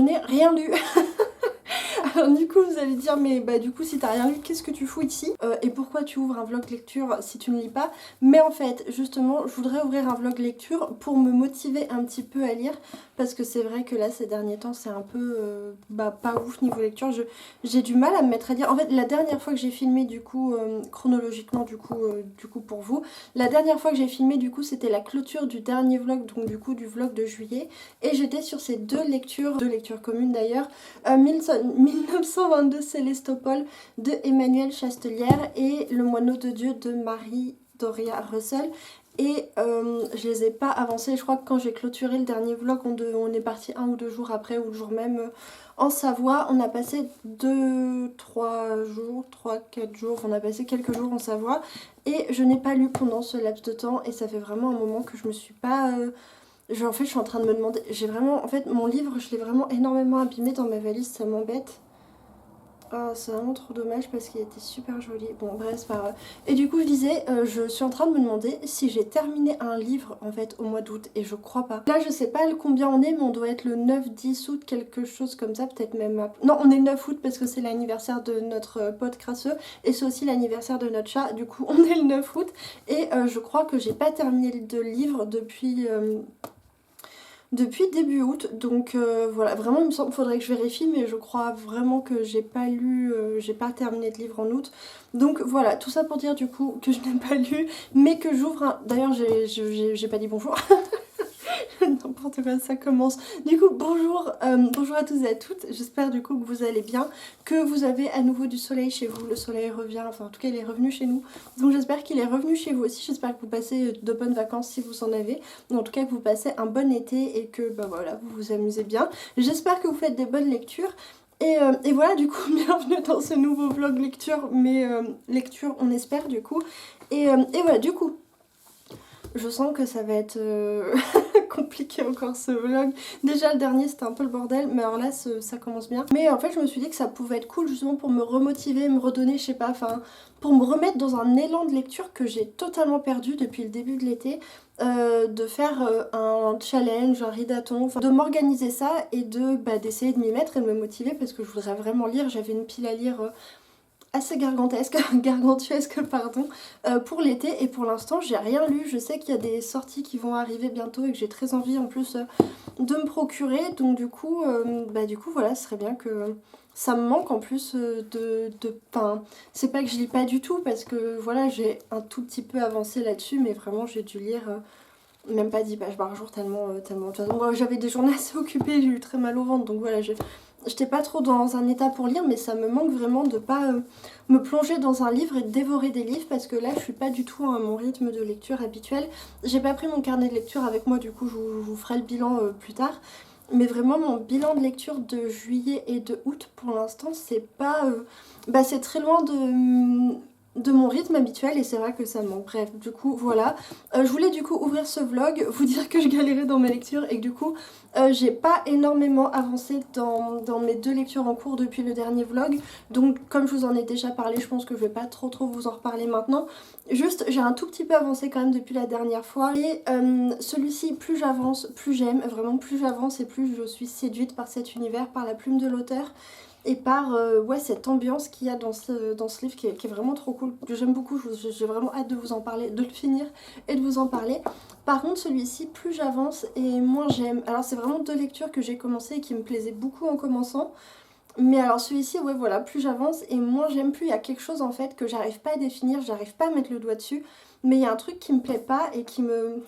n'ai rien lu. Alors du coup vous allez dire mais bah du coup si t'as rien lu qu'est-ce que tu fous ici et pourquoi tu ouvres un vlog lecture si tu ne lis pas. Mais en fait justement je voudrais ouvrir un vlog lecture pour me motiver un petit peu à lire parce que c'est vrai que là ces derniers temps c'est un peu pas ouf niveau lecture. J'ai du mal à me mettre à lire. En fait la dernière fois que j'ai filmé du coup chronologiquement du coup pour vous, la dernière fois que j'ai filmé du coup c'était la clôture du dernier vlog, donc du coup du vlog de juillet, et j'étais sur ces deux lectures communes d'ailleurs, 1922 Célestopol de Emmanuel Chastelière et Le Moineau de Dieu de Marie Doria Russell. Et je les ai pas avancés. Je crois que quand j'ai clôturé le dernier vlog, on est parti 1 ou 2 jours après, ou le jour même, en Savoie. On a passé 3 jours, 4 jours, on a passé quelques jours en Savoie. Et je n'ai pas lu pendant ce laps de temps. Et ça fait vraiment un moment que je me suis pas... en fait, je suis en train de me demander... J'ai vraiment... En fait, mon livre, je l'ai vraiment énormément abîmé dans ma valise. Ça m'embête. Oh, c'est vraiment trop dommage parce qu'il était super joli. Bon, bref, c'est pas grave. Et du coup, je disais, je suis en train de me demander si j'ai terminé un livre en fait au mois d'août, et je crois pas. Là, je sais pas combien on est, mais on doit être le 9-10 août, quelque chose comme ça, peut-être même. Non, on est le 9 août parce que c'est l'anniversaire de notre pote crasseux et c'est aussi l'anniversaire de notre chat. Du coup, on est le 9 août et je crois que j'ai pas terminé de livre depuis début août, donc voilà, vraiment il me semble, faudrait que je vérifie, mais je crois vraiment que j'ai pas lu, j'ai pas terminé de livre en août, donc voilà, tout ça pour dire du coup que je n'ai pas lu, mais que j'ouvre un... D'ailleurs j'ai pas dit bonjour, n'importe quoi, ça commence. Du coup, bonjour, bonjour à tous et à toutes, j'espère du coup que vous allez bien, que vous avez à nouveau du soleil chez vous, le soleil revient, enfin en tout cas il est revenu chez nous, donc j'espère qu'il est revenu chez vous aussi, j'espère que vous passez de bonnes vacances si vous en avez, ou en tout cas que vous passez un bon été et que bah voilà, vous vous amusez bien, j'espère que vous faites des bonnes lectures. Et voilà, du coup, bienvenue dans ce nouveau vlog lecture, mais lecture on espère du coup, et voilà, du coup, je sens que ça va être compliqué encore ce vlog. Déjà le dernier c'était un peu le bordel, mais alors là ça commence bien. Mais en fait je me suis dit que ça pouvait être cool justement pour me remotiver, me redonner, je sais pas, enfin pour me remettre dans un élan de lecture que j'ai totalement perdu depuis le début de l'été. De faire un challenge, un readathon, enfin, de m'organiser ça et d'essayer de m'y mettre et de me motiver parce que je voudrais vraiment lire. J'avais une pile à lire assez gargantuesque pardon, pour l'été, et pour l'instant j'ai rien lu. Je sais qu'il y a des sorties qui vont arriver bientôt et que j'ai très envie en plus de me procurer, donc du coup voilà, ce serait bien que ça me manque en plus enfin, c'est pas que je lis pas du tout parce que voilà, j'ai un tout petit peu avancé là-dessus, mais vraiment j'ai dû lire même pas 10 pages par jour tellement, tellement. De toute façon, j'avais des journées assez occupées, j'ai eu très mal au ventre, donc voilà, j'étais pas trop dans un état pour lire, mais ça me manque vraiment de pas me plonger dans un livre et de dévorer des livres, parce que là je suis pas du tout à mon rythme de lecture habituel. J'ai pas pris mon carnet de lecture avec moi, du coup je vous ferai le bilan plus tard. Mais vraiment mon bilan de lecture de juillet et de août pour l'instant c'est pas... c'est très loin de mon rythme habituel et c'est vrai que ça me manque. Bref, du coup voilà, je voulais du coup ouvrir ce vlog, vous dire que je galérais dans mes lectures et que du coup j'ai pas énormément avancé dans mes 2 lectures en cours depuis le dernier vlog, donc comme je vous en ai déjà parlé, je pense que je vais pas trop vous en reparler maintenant. Juste j'ai un tout petit peu avancé quand même depuis la dernière fois, et celui-ci, plus j'avance plus j'aime, vraiment plus j'avance et plus je suis séduite par cet univers, par la plume de l'auteur et par ouais, cette ambiance qu'il y a dans ce livre qui est vraiment trop cool, que j'aime beaucoup. J'ai vraiment hâte de vous en parler, de le finir et de vous en parler. Par contre celui-ci, plus j'avance et moins j'aime. Alors c'est vraiment 2 lectures que j'ai commencé et qui me plaisaient beaucoup en commençant. Mais alors celui-ci, ouais voilà, plus j'avance et moins j'aime. Plus il y a quelque chose en fait que j'arrive pas à définir, j'arrive pas à mettre le doigt dessus. Mais il y a un truc qui me plaît pas et qui me...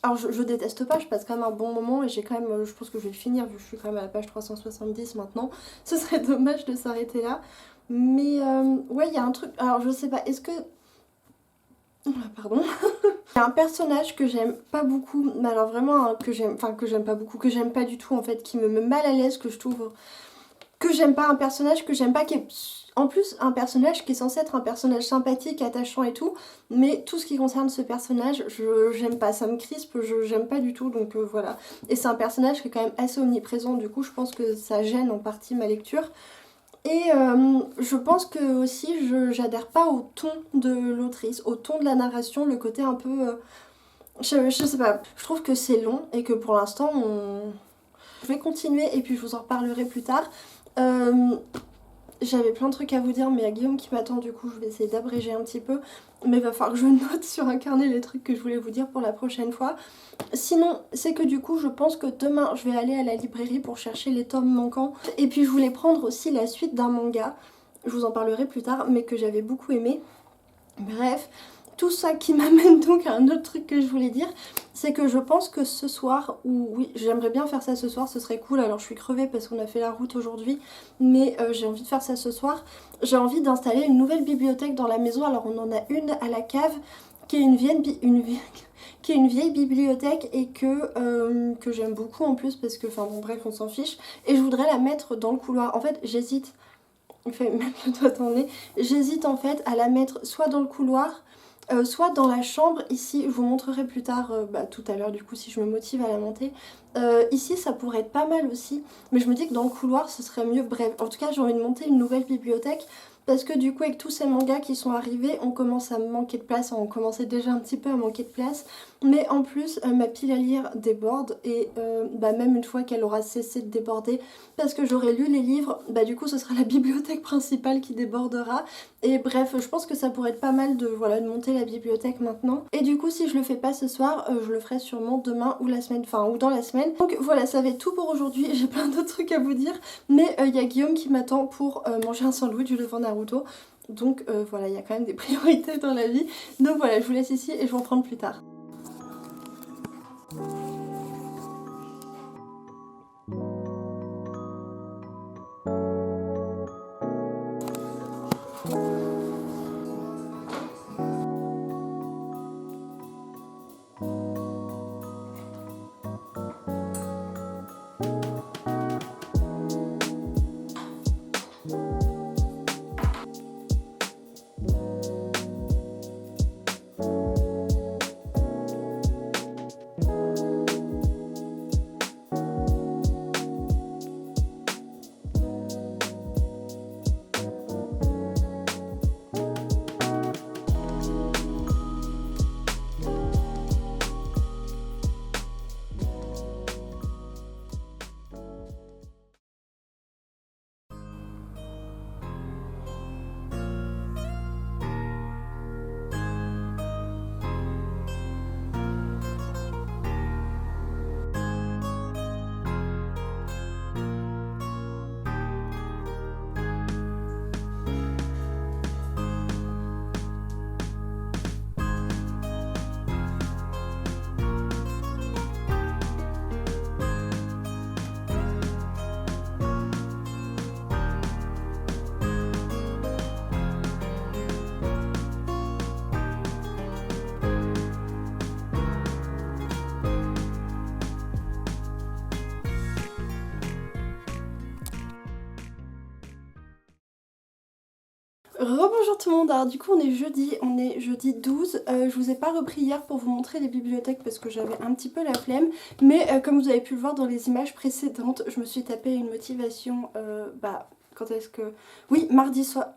Alors je déteste pas, je passe quand même un bon moment et j'ai quand même, je pense que je vais le finir vu que je suis quand même à la page 370 maintenant. Ce serait dommage de s'arrêter là. Mais ouais, il y a un truc, alors je sais pas, est-ce que... Pardon. Il y a un personnage que j'aime pas beaucoup, mais alors vraiment que j'aime, enfin que j'aime pas beaucoup, que j'aime pas du tout en fait, qui me met mal à l'aise, que je trouve... Que j'aime pas, un personnage que j'aime pas, qui est... En plus, un personnage qui est censé être un personnage sympathique, attachant et tout, mais tout ce qui concerne ce personnage, j'aime pas, ça me crispe, j'aime pas du tout, donc voilà. Et c'est un personnage qui est quand même assez omniprésent, du coup je pense que ça gêne en partie ma lecture. Et je pense que aussi j'adhère pas au ton de l'autrice, au ton de la narration, le côté un peu... je sais pas, je trouve que c'est long et que pour l'instant Je vais continuer et puis je vous en reparlerai plus tard. J'avais plein de trucs à vous dire, mais il y a Guillaume qui m'attend, du coup je vais essayer d'abréger un petit peu. Mais il va falloir que je note sur un carnet les trucs que je voulais vous dire pour la prochaine fois. Sinon, c'est que du coup, je pense que demain, je vais aller à la librairie pour chercher les tomes manquants. Et puis je voulais prendre aussi la suite d'un manga, je vous en parlerai plus tard, mais que j'avais beaucoup aimé. Bref, tout ça qui m'amène donc à un autre truc que je voulais dire, c'est que je pense que ce soir, ou oui, j'aimerais bien faire ça ce soir, ce serait cool. Alors je suis crevée parce qu'on a fait la route aujourd'hui, mais j'ai envie de faire ça ce soir. J'ai envie d'installer une nouvelle bibliothèque dans la maison. Alors on en a une à la cave qui est une vieille bibliothèque et que j'aime beaucoup en plus parce que, enfin bon bref, on s'en fiche. Et je voudrais la mettre dans le couloir. En fait, j'hésite, il fait mettre le doigt dans le nez, j'hésite en fait à la mettre soit dans le couloir, soit dans la chambre. Ici, je vous montrerai plus tard, tout à l'heure du coup, si je me motive à la monter. Ici, ça pourrait être pas mal aussi, mais je me dis que dans le couloir, ce serait mieux. Bref, en tout cas, j'ai envie de monter une nouvelle bibliothèque. Parce que du coup avec tous ces mangas qui sont arrivés, on commence à manquer de place, on commençait déjà un petit peu à manquer de place. Mais en plus, ma pile à lire déborde et même une fois qu'elle aura cessé de déborder, parce que j'aurai lu les livres, du coup ce sera la bibliothèque principale qui débordera. Et bref, je pense que ça pourrait être pas mal de monter la bibliothèque maintenant. Et du coup si je le fais pas ce soir, je le ferai sûrement demain ou la semaine, ou dans la semaine. Donc voilà, ça va être tout pour aujourd'hui, j'ai plein d'autres trucs à vous dire. Mais il y a Guillaume qui m'attend pour manger un sandwich devant Naruto. Donc voilà, il y a quand même des priorités dans la vie. Donc voilà, je vous laisse ici et je vous reprends plus tard. Rebonjour tout le monde, alors du coup on est jeudi 12, je vous ai pas repris hier pour vous montrer les bibliothèques parce que j'avais un petit peu la flemme, mais comme vous avez pu le voir dans les images précédentes, je me suis tapé une motivation, quand est-ce que... Oui, mardi soir,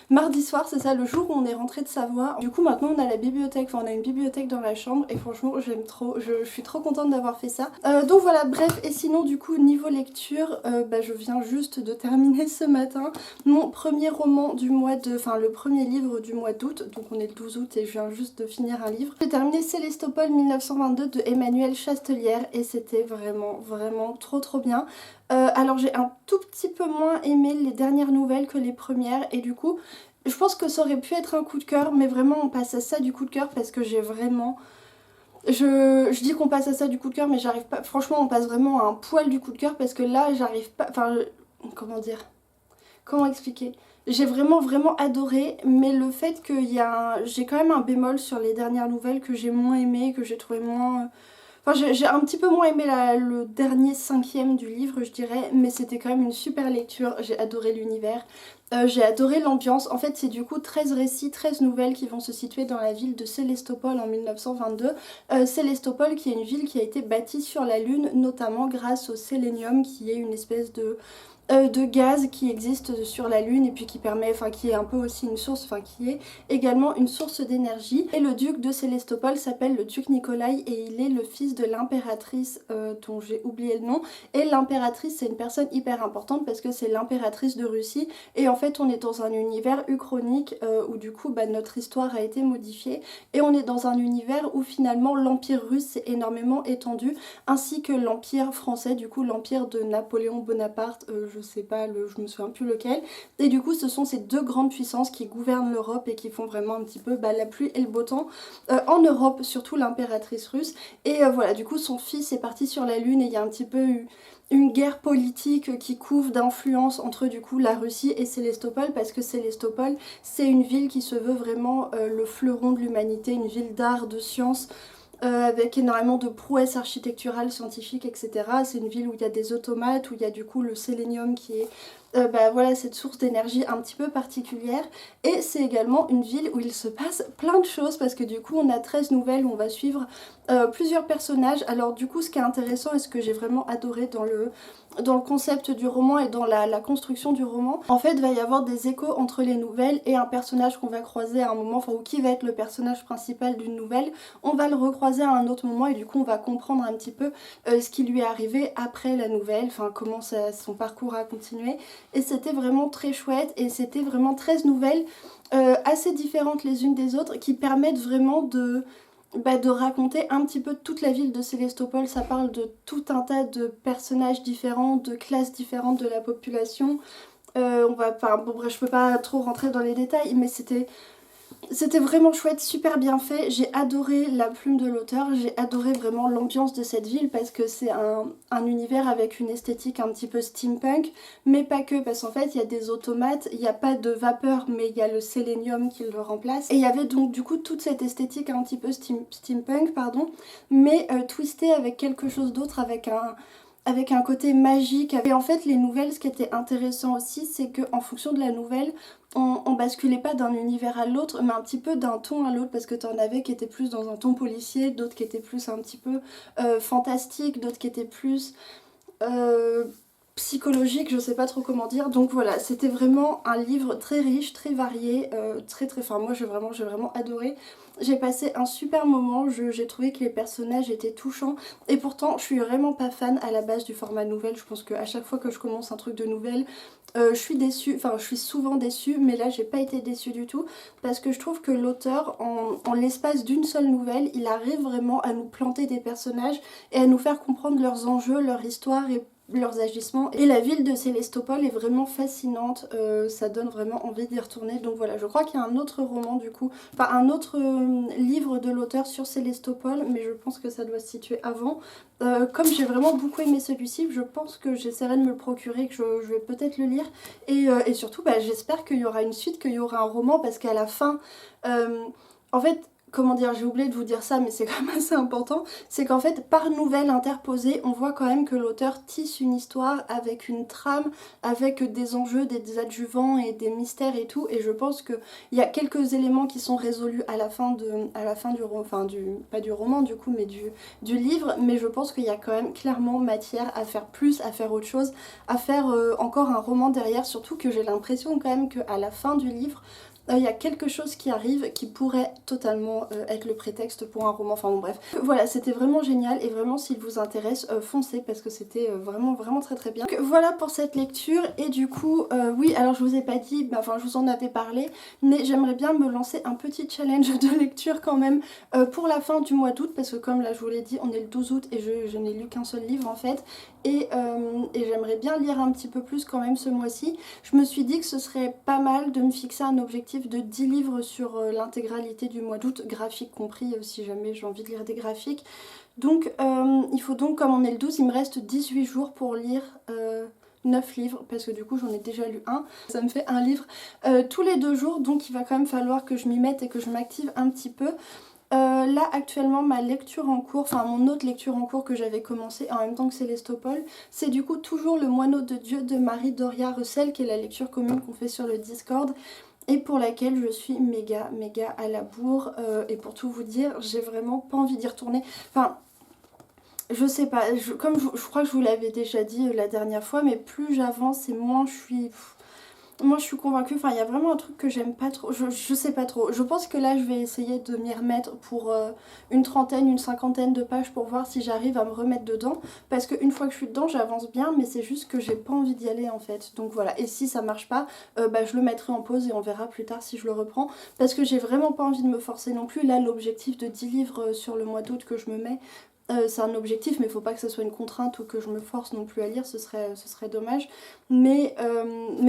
mardi soir, c'est ça, le jour où on est rentré de Savoie. Du coup maintenant on a la bibliothèque, on a une bibliothèque dans la chambre et franchement j'aime trop, je suis trop contente d'avoir fait ça. Donc voilà, bref, et sinon du coup niveau lecture, je viens juste de terminer ce matin mon premier roman du mois de... Enfin le premier livre du mois d'août, donc on est le 12 août et je viens juste de finir un livre. J'ai terminé Célestopol 1922 de Emmanuelle Chastelière et c'était vraiment trop bien. Alors j'ai un tout petit peu moins aimé les dernières nouvelles que les premières et du coup je pense que ça aurait pu être un coup de cœur, mais vraiment on passe à ça du coup de cœur parce que j'ai vraiment... Je dis qu'on passe à ça du coup de cœur mais j'arrive pas... Franchement on passe vraiment à un poil du coup de cœur parce que là j'arrive pas... Enfin comment dire... Comment expliquer? J'ai vraiment adoré, mais le fait qu'il y a... J'ai quand même un bémol sur les dernières nouvelles que j'ai moins aimé, que j'ai trouvé moins... Enfin, j'ai un petit peu moins aimé le dernier 5e du livre, je dirais, mais c'était quand même une super lecture. J'ai adoré l'univers, J'ai adoré l'ambiance. En fait, c'est du coup 13 récits, 13 nouvelles qui vont se situer dans la ville de Sélestopol en 1922. Sélestopol qui est une ville qui a été bâtie sur la Lune, notamment grâce au sélénium qui est une espèce de gaz qui existe sur la Lune et puis qui permet, enfin qui est un peu aussi une source, enfin qui est également une source d'énergie. Et le duc de Sélestopol s'appelle le duc Nikolai et il est le fils de l'impératrice dont j'ai oublié le nom. Et l'impératrice c'est une personne hyper importante parce que c'est l'impératrice de Russie et en fait on est dans un univers uchronique où du coup notre histoire a été modifiée et on est dans un univers où finalement l'empire russe s'est énormément étendu ainsi que l'empire français, du coup l'empire de Napoléon Bonaparte, je sais pas, je me souviens plus lequel. Et du coup ce sont ces deux grandes puissances qui gouvernent l'Europe et qui font vraiment un petit peu la pluie et le beau temps en Europe, surtout l'impératrice russe. Et voilà, du coup son fils est parti sur la Lune et il y a un petit peu eu une guerre politique qui couvre d'influence entre du coup la Russie et Sélestopol parce que Sélestopol c'est une ville qui se veut vraiment le fleuron de l'humanité, une ville d'art, de science, avec énormément de prouesses architecturales, scientifiques, etc. C'est une ville où il y a des automates, où il y a du coup le sélénium qui est voilà, cette source d'énergie un petit peu particulière. Et c'est également une ville où il se passe plein de choses parce que du coup on a 13 nouvelles où on va suivre plusieurs personnages. Alors du coup ce qui est intéressant et ce que j'ai vraiment adoré dans le concept du roman et dans la construction du roman, en fait va y avoir des échos entre les nouvelles et un personnage qu'on va croiser à un moment, enfin ou qui va être le personnage principal d'une nouvelle, on va le recroiser à un autre moment et du coup on va comprendre un petit peu ce qui lui est arrivé après la nouvelle, enfin comment son parcours a continué. Et c'était vraiment très chouette et c'était vraiment 13 nouvelles assez différentes les unes des autres qui permettent vraiment de raconter un petit peu toute la ville de Sélestopol. Ça parle de tout un tas de personnages différents, de classes différentes de la population. Bon bref, je peux pas trop rentrer dans les détails, mais c'était vraiment chouette, super bien fait. J'ai adoré la plume de l'auteur, j'ai adoré vraiment l'ambiance de cette ville parce que c'est un univers avec une esthétique un petit peu steampunk, mais pas que, parce qu'en fait il y a des automates, il n'y a pas de vapeur, mais il y a le sélénium qui le remplace. Et il y avait donc du coup toute cette esthétique un petit peu steampunk, pardon, mais twistée avec quelque chose d'autre, avec un côté magique. Et en fait, les nouvelles, ce qui était intéressant aussi, c'est qu'en fonction de la nouvelle, on basculait pas d'un univers à l'autre, mais un petit peu d'un ton à l'autre, parce que t'en avais qui étaient plus dans un ton policier, d'autres qui étaient plus un petit peu fantastiques, d'autres qui étaient plus euh, psychologiques, je sais pas trop comment dire. Donc voilà, c'était vraiment un livre très riche, très varié, enfin moi j'ai vraiment adoré. J'ai passé un super moment, j'ai trouvé que les personnages étaient touchants et pourtant je suis vraiment pas fan à la base du format nouvelle. Je pense qu'à chaque fois que je commence un truc de nouvelle, je suis déçue, enfin je suis souvent déçue, mais là j'ai pas été déçue du tout parce que je trouve que l'auteur en l'espace d'une seule nouvelle, il arrive vraiment à nous planter des personnages et à nous faire comprendre leurs enjeux, leur histoire et leurs agissements. Et la ville de Sélestopol est vraiment fascinante, ça donne vraiment envie d'y retourner. Donc voilà, je crois qu'il y a un autre roman du coup, enfin un autre livre de l'auteur sur Sélestopol, mais je pense que ça doit se situer avant. Comme j'ai vraiment beaucoup aimé celui-ci, je pense que j'essaierai de me le procurer, que je vais peut-être le lire. Et surtout, j'espère qu'il y aura une suite, qu'il y aura un roman, parce qu'à la fin, en fait, comment dire, j'ai oublié de vous dire ça, mais c'est quand même assez important, c'est qu'en fait, par nouvelle interposée, on voit quand même que l'auteur tisse une histoire avec une trame, avec des enjeux, des adjuvants et des mystères et tout, et je pense qu'il y a quelques éléments qui sont résolus à la fin du roman, enfin pas du roman du coup, mais du livre, mais je pense qu'il y a quand même clairement matière à faire plus, à faire autre chose, à faire encore un roman derrière, surtout que j'ai l'impression quand même qu'à la fin du livre, il y a quelque chose qui arrive qui pourrait totalement être le prétexte pour un roman, enfin bon bref. Voilà, c'était vraiment génial et vraiment s'il vous intéresse, foncez parce que c'était vraiment très très bien. Donc voilà pour cette lecture et du coup, oui alors je vous ai pas dit, enfin je vous en avais parlé, mais j'aimerais bien me lancer un petit challenge de lecture quand même pour la fin du mois d'août parce que comme là je vous l'ai dit, on est le 12 août et je n'ai lu qu'un seul livre en fait et j'aimerais bien lire un petit peu plus quand même ce mois-ci. Je me suis dit que ce serait pas mal de me fixer un objectif de 10 livres sur l'intégralité du mois d'août, graphiques compris si jamais j'ai envie de lire des graphiques. Donc il faut donc, comme on est le 12, il me reste 18 jours pour lire 9 livres parce que du coup j'en ai déjà lu un. Ça me fait un livre tous les 2 jours donc il va quand même falloir que je m'y mette et que je m'active un petit peu. Là actuellement ma lecture en cours, enfin mon autre lecture en cours que j'avais commencé en même temps que Célestopol, c'est du coup toujours Le Moineau de Dieu de Marie-Doria Russell, qui est la lecture commune qu'on fait sur le Discord et pour laquelle je suis méga à la bourre. Et pour tout vous dire, j'ai vraiment pas envie d'y retourner. Enfin, je sais pas, comme je crois que je vous l'avais déjà dit la dernière fois, mais plus j'avance et moins je suis... Moi je suis convaincue, enfin il y a vraiment un truc que j'aime pas trop, je sais pas trop. Je pense que là je vais essayer de m'y remettre pour une trentaine, une cinquantaine de pages pour voir si j'arrive à me remettre dedans. Parce qu'une fois que je suis dedans j'avance bien, mais c'est juste que j'ai pas envie d'y aller en fait. Donc voilà, et si ça marche pas, bah, je le mettrai en pause et on verra plus tard si je le reprends. Parce que j'ai vraiment pas envie de me forcer non plus. Là l'objectif de 10 livres sur le mois d'août que je me mets, c'est un objectif, mais il faut pas que ce soit une contrainte ou que je me force non plus à lire, ce serait dommage. Mais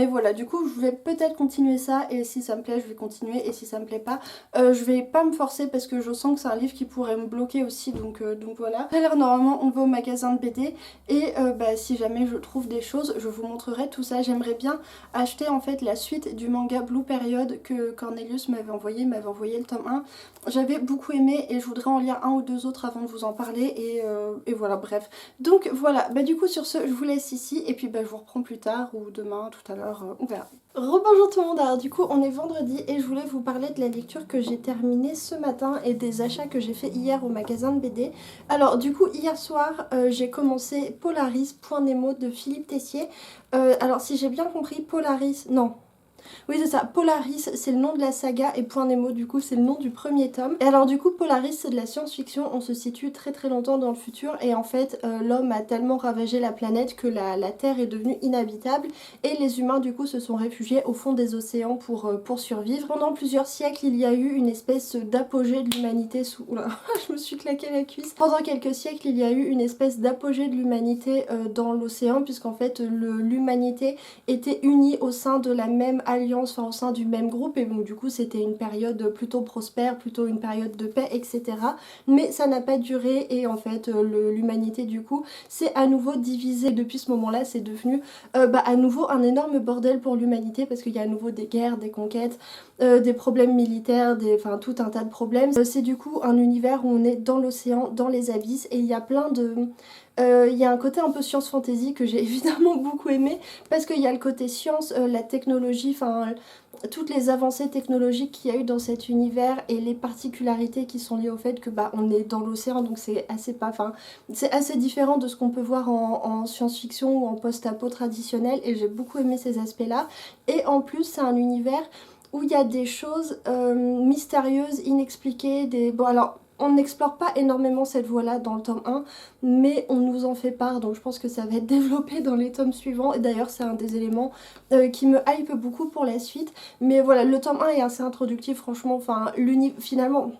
voilà, du coup, je vais peut-être continuer ça, et si ça me plaît, je vais continuer, et si ça me plaît pas, je vais pas me forcer parce que je sens que c'est un livre qui pourrait me bloquer aussi, donc voilà. Alors, normalement, on va au magasin de BD, et bah, si jamais je trouve des choses, je vous montrerai tout ça. J'aimerais bien acheter en fait la suite du manga Blue Period que Cornelius m'avait envoyé, le tome 1. J'avais beaucoup aimé et je voudrais en lire un ou deux autres avant de vous en parler et voilà, bref. Donc voilà, bah du coup sur ce je vous laisse ici et puis bah je vous reprends plus tard ou demain, tout à l'heure, on verra. Rebonjour tout le monde, alors du coup on est vendredi et je voulais vous parler de la lecture que j'ai terminée ce matin et des achats que j'ai fait hier au magasin de BD. Alors du coup hier soir j'ai commencé Polaris Point Nemo de Philippe Tessier. Alors si j'ai bien compris, Polaris, non. Oui c'est ça, Polaris c'est le nom de la saga et Point Nemo du coup c'est le nom du premier tome. Et alors du coup Polaris c'est de la science-fiction, on se situe très longtemps dans le futur et en fait l'homme a tellement ravagé la planète que la Terre est devenue inhabitable et les humains du coup se sont réfugiés au fond des océans pour survivre. Pendant plusieurs siècles il y a eu une espèce d'apogée de l'humanité sous... Oula, je me suis claqué la cuisse. Pendant quelques siècles il y a eu une espèce d'apogée de l'humanité dans l'océan puisqu'en fait l'humanité était unie au sein de la même alliance, enfin au sein du même groupe et donc du coup c'était une période plutôt prospère, plutôt une période de paix, etc. Mais ça n'a pas duré et en fait l'humanité du coup s'est à nouveau divisée. Depuis ce moment-là c'est devenu à nouveau un énorme bordel pour l'humanité parce qu'il y a à nouveau des guerres, des conquêtes, des problèmes militaires, enfin tout un tas de problèmes. C'est du coup un univers où on est dans l'océan, dans les abysses et il y a plein de... Il y a un côté un peu science fantasy que j'ai évidemment beaucoup aimé parce qu'il y a le côté science, la technologie, enfin toutes les avancées technologiques qu'il y a eu dans cet univers et les particularités qui sont liées au fait que bah on est dans l'océan donc c'est assez différent de ce qu'on peut voir en science-fiction ou en post-apo traditionnel et j'ai beaucoup aimé ces aspects-là. Et en plus c'est un univers où il y a des choses mystérieuses, inexpliquées, bon alors on n'explore pas énormément cette voie-là dans le tome 1, mais on nous en fait part, donc je pense que ça va être développé dans les tomes suivants. Et d'ailleurs, c'est un des éléments qui me hype beaucoup pour la suite. Mais voilà, le tome 1 est assez introductif, franchement. Enfin, finalement,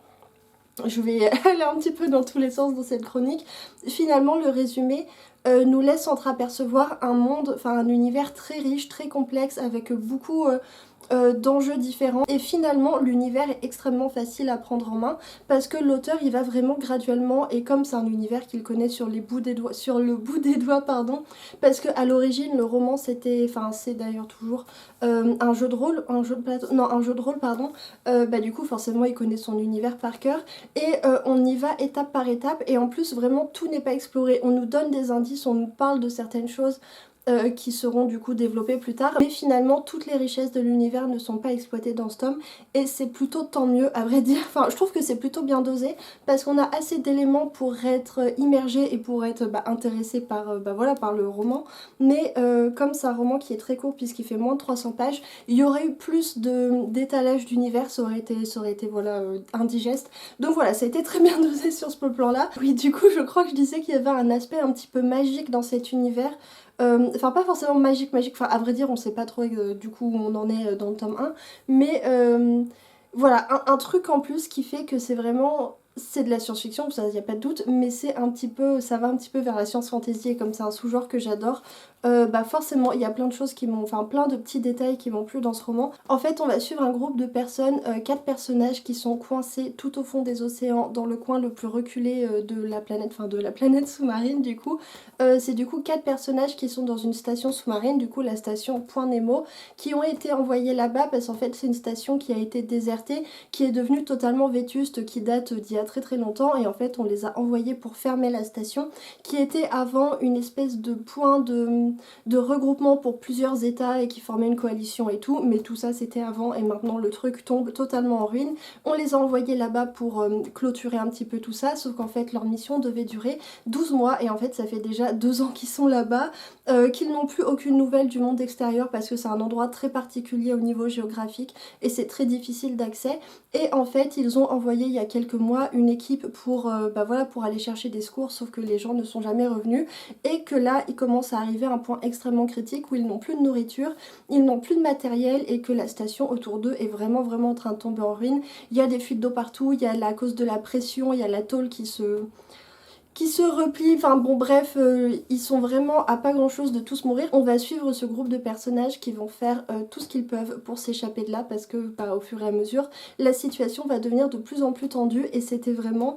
je vais aller un petit peu dans tous les sens dans cette chronique. Finalement, le résumé nous laisse entreapercevoir un monde, enfin un univers très riche, très complexe, avec beaucoup... d'enjeux différents et finalement l'univers est extrêmement facile à prendre en main parce que l'auteur il va vraiment graduellement et comme c'est un univers qu'il connaît sur le bout des doigts pardon, parce que à l'origine le roman c'était, enfin c'est d'ailleurs toujours un jeu de rôle, un jeu de rôle pardon, du coup forcément il connaît son univers par cœur et on y va étape par étape et en plus vraiment tout n'est pas exploré, on nous donne des indices, on nous parle de certaines choses qui seront du coup développées plus tard. Mais finalement, toutes les richesses de l'univers ne sont pas exploitées dans ce tome et c'est plutôt tant mieux à vrai dire. Enfin, je trouve que c'est plutôt bien dosé parce qu'on a assez d'éléments pour être immergé et pour être intéressé par, par le roman. Mais comme c'est un roman qui est très court puisqu'il fait moins de 300 pages, il y aurait eu plus d'étalage d'univers, ça aurait été voilà, indigeste. Donc voilà, ça a été très bien dosé sur ce plan-là. Oui, du coup, je crois que je disais qu'il y avait un aspect un petit peu magique dans cet univers. Enfin pas forcément magique, enfin à vrai dire on sait pas trop du coup où on en est dans le tome 1, mais voilà, un truc en plus qui fait que c'est vraiment c'est de la science-fiction, ça y a pas de doute, mais c'est un petit peu, ça va un petit peu vers la science fantasy et comme c'est un sous-genre que j'adore, bah forcément il y a plein de choses qui m'ont, enfin plein de petits détails qui m'ont plu dans ce roman. En fait on va suivre un groupe de personnes, 4 personnages qui sont coincés tout au fond des océans, dans le coin le plus reculé de la planète, enfin de la planète sous-marine du coup. C'est du coup 4 personnages qui sont dans une station sous-marine, du coup la station Point Nemo, qui ont été envoyés là-bas parce qu'en fait c'est une station qui a été désertée, qui est devenue totalement vétuste, qui date d'il y a très très longtemps et en fait on les a envoyés pour fermer la station qui était avant une espèce de point de regroupement pour plusieurs états et qui formait une coalition et tout, mais tout ça c'était avant et maintenant le truc tombe totalement en ruine. On les a envoyés là-bas pour clôturer un petit peu tout ça, sauf qu'en fait leur mission devait durer 12 mois et en fait ça fait déjà 2 ans qu'ils sont là-bas, qu'ils n'ont plus aucune nouvelle du monde extérieur parce que c'est un endroit très particulier au niveau géographique et c'est très difficile d'accès. Et en fait ils ont envoyé il y a quelques mois une équipe pour, bah voilà, pour aller chercher des secours, sauf que les gens ne sont jamais revenus et que là il commence à arriver à un point extrêmement critique où ils n'ont plus de nourriture, ils n'ont plus de matériel et que la station autour d'eux est vraiment en train de tomber en ruine. Il y a des fuites d'eau partout, il y a à cause de la pression, il y a la tôle qui se replient, enfin bon bref, ils sont vraiment à pas grand chose de tous mourir. On va suivre ce groupe de personnages qui vont faire tout ce qu'ils peuvent pour s'échapper de là parce que bah, au fur et à mesure la situation va devenir de plus en plus tendue et c'était vraiment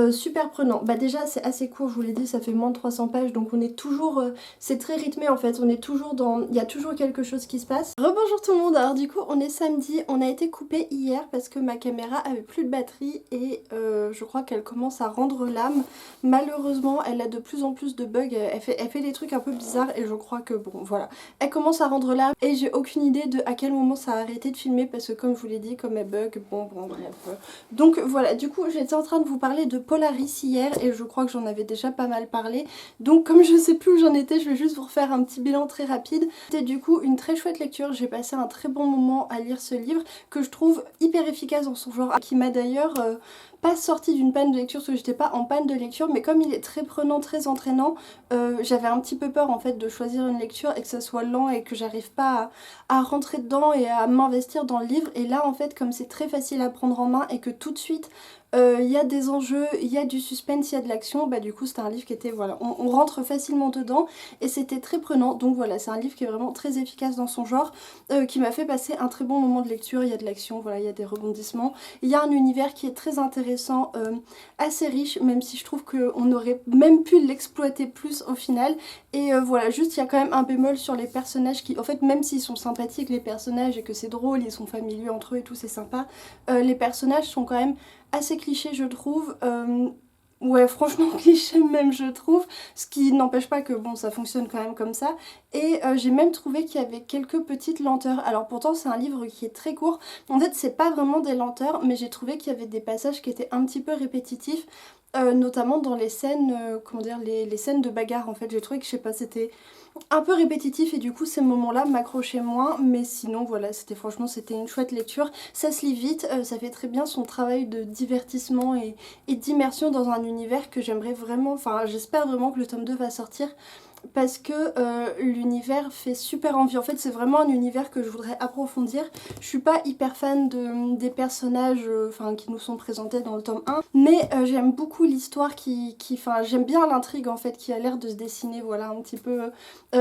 super prenant. Bah déjà c'est assez court, je vous l'ai dit, ça fait moins de 300 pages donc on est toujours, c'est très rythmé en fait, on est toujours dans, il y a toujours quelque chose qui se passe. Rebonjour tout le monde, alors du coup on est samedi, on a été coupé hier parce que ma caméra avait plus de batterie et je crois qu'elle commence à rendre l'âme. Malheureusement elle a de plus en plus de bugs, elle fait des trucs un peu bizarres et je crois que bon voilà, elle commence à rendre l'âme et j'ai aucune idée de à quel moment ça a arrêté de filmer parce que comme je vous l'ai dit, comme elle bug, bon bref. Donc voilà, du coup j'étais en train de vous parler de Polaris hier et je crois que j'en avais déjà pas mal parlé, donc comme je sais plus où j'en étais, je vais juste vous refaire un petit bilan très rapide. C'était du coup une très chouette lecture, j'ai passé un très bon moment à lire ce livre que je trouve hyper efficace dans son genre, qui m'a d'ailleurs pas sorti d'une panne de lecture parce que j'étais pas en panne de lecture, mais comme il est très prenant, très entraînant, j'avais un petit peu peur en fait de choisir une lecture et que ça soit lent et que j'arrive pas à rentrer dedans et à m'investir dans le livre. Et là en fait comme c'est très facile à prendre en main et que tout de suite il y a des enjeux, il y a du suspense, il y a de l'action, bah du coup c'était un livre qui était, voilà, on rentre facilement dedans et c'était très prenant, donc voilà, c'est un livre qui est vraiment très efficace dans son genre, qui m'a fait passer un très bon moment de lecture. Il y a de l'action, voilà, il y a des rebondissements, il y a un univers qui est très intéressant, assez riche, même si je trouve qu'on aurait même pu l'exploiter plus au final. Et voilà, juste il y a quand même un bémol sur les personnages qui, en fait, même s'ils sont sympathiques les personnages et que c'est drôle, ils sont familiers entre eux et tout, c'est sympa, les personnages sont quand même assez clichés je trouve, ouais franchement cliché même je trouve, ce qui n'empêche pas que bon ça fonctionne quand même comme ça. Et j'ai même trouvé qu'il y avait quelques petites lenteurs, alors pourtant c'est un livre qui est très court, en fait c'est pas vraiment des lenteurs mais j'ai trouvé qu'il y avait des passages qui étaient un petit peu répétitifs, notamment dans les scènes, comment dire, les scènes de bagarre en fait. J'ai trouvé que je sais pas, c'était un peu répétitif et du coup ces moments-là m'accrochaient moins, mais sinon voilà, c'était franchement c'était une chouette lecture. Ça se lit vite, ça fait très bien son travail de divertissement et d'immersion dans un univers que j'aimerais vraiment, enfin j'espère vraiment que le tome 2 va sortir parce que l'univers fait super envie. En fait c'est vraiment un univers que je voudrais approfondir. Je suis pas hyper fan des personnages enfin qui nous sont présentés dans le tome 1, mais j'aime beaucoup l'histoire enfin j'aime bien l'intrigue en fait qui a l'air de se dessiner, voilà, un petit peu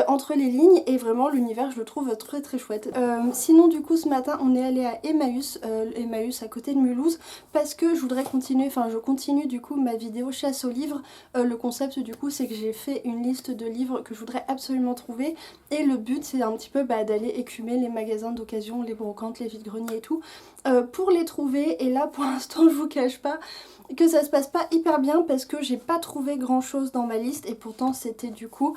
entre les lignes, et vraiment l'univers je le trouve très très chouette. Sinon du coup ce matin on est allé à Emmaüs, Emmaüs à côté de Mulhouse, parce que je voudrais continuer, enfin je continue du coup ma vidéo chasse aux livres. Le concept du coup c'est que j'ai fait une liste de livres que je voudrais absolument trouver et le but c'est un petit peu d'aller écumer les magasins d'occasion, les brocantes, les vides-greniers et tout pour les trouver. Et là pour l'instant je vous cache pas que ça se passe pas hyper bien parce que j'ai pas trouvé grand chose dans ma liste et pourtant c'était du coup